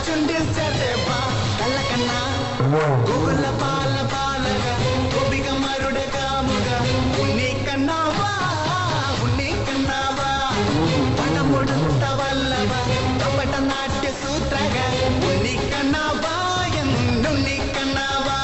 ചുണ്ടിൽ ചേർത്തേപ്പാ കള്ളക്കണ്ണ ഗോകുല പാല പാലക ഗോപികമാരുടെ കാമുക ഉണ്ണിക്കണ്ണാവാ ഉണ്ണിക്കണ്ണാവാ പണം കൊടുത്ത വല്ലവ കപട നാട്യ സൂത്രക ഉണ്ണിക്കണ്ണാവാ എന്നുണ്ണിക്കണ്ണാവാ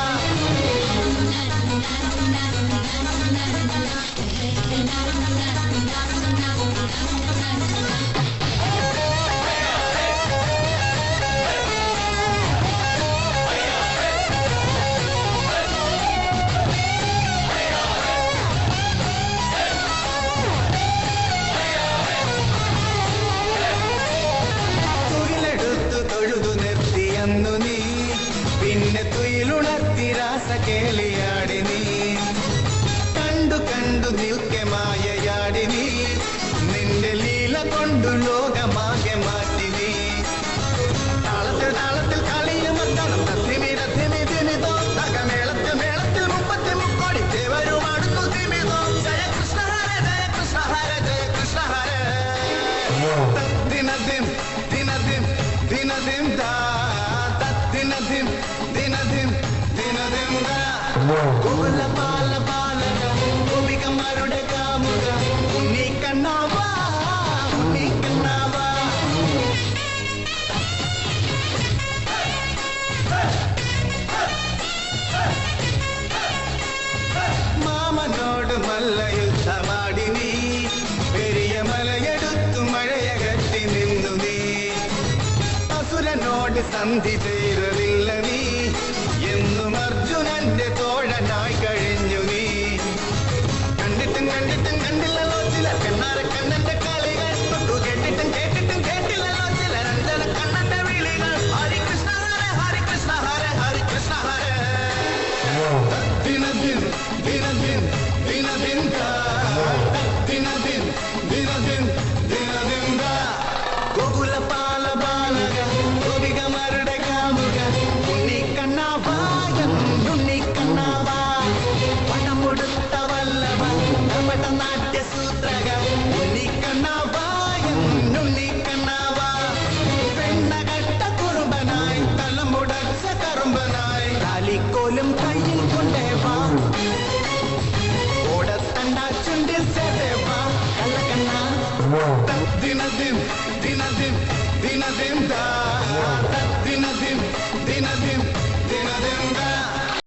നീ പിന്നെ തുയിലുണർത്തി രാസ കേളിയാടി നീ കണ്ടു കണ്ടു നിൽക്കെ മായയാടി നീ നിന്റെ ലീല കൊണ്ടു ലോകമാകെ മാറ്റി നീ താളത്തിൽ താളത്തിൽ കളിയും മത്തണം തിമിതോ തകമേളത്തിൽ മേളത്തിൽ മുപ്പത്തി മുക്കോടി ദേവരും അടുത്തു തിമിതോ ജയ കൃഷ്ണ ഹര ജയ കൃഷ്ണ ഹര ജയ കൃഷ്ണ ഹര ദിനദിം ദിനദിം ദിനദിം ദാ ദിനദിം ദിനദിം ദിനദിം ദാ ഗോകുല പാല പാലക ഗോപികമാരുടെ കാമുക ഉണ്ണിക്കണ്ണാവാ ഉണ്ണിക്കണ്ണാവാ മാമനോട് മല്ലയുദ്ധമാടി നീ പെരിയ മലയെടുത്തു മഴയകറ്റി നിന്നു നീ അസുരനോട് സന്ധി ചേരലില്ല നീ എന്നും അർജുനന്റെ തോഴനായി കഴിഞ്ഞു നീ കണ്ടിട്ടും കണ്ടിട്ടും കണ്ടില്ലല്ലോ ചിലർ കണ്ണാര കണ്ണന്റെ കളികൾ തൊട്ടു കേട്ടിട്ടും കേട്ടിട്ടും കേട്ടില്ലല്ലോ ചിലർ അഞ്ജന കണ്ണന്റെ വിളികൾ ഹരികൃഷ്ണ ഹര ഹരികൃഷ്ണ ഹര ഹരികൃഷ്ണ ഹര ദിനദിൻ ദിനദിൻ ദിനദിൻ ദിനദിൻ ദിനദിൻ ദിനദിൻ ഗോകുല പാല ബാലക ഗോപികമാരുടെ കാമുക ഉണ്ണിക്കണ്ണാവാ എന്നുണ്ണിക്കണ്ണാവാ പണം കൊടുത്ത വല്ലവ കപട നാട്യ സൂത്രക ഉണ്ണിക്കണ്ണാവാ എന്നുണ്ണിക്കണ്ണാവാ പെണ്ണകട്ട കുറുമ്പനായി തലമുടച്ച കറുമ്പനായി താലിക്കോലും കയ്യിൽ കൊണ്ടേവാ ഓടത്തണ്ട ചുണ്ടിൽ ചേർത്തേവാ കള്ളക്കണ്ണ ദിനദിം ദിനദിം ദിനദിം ദാ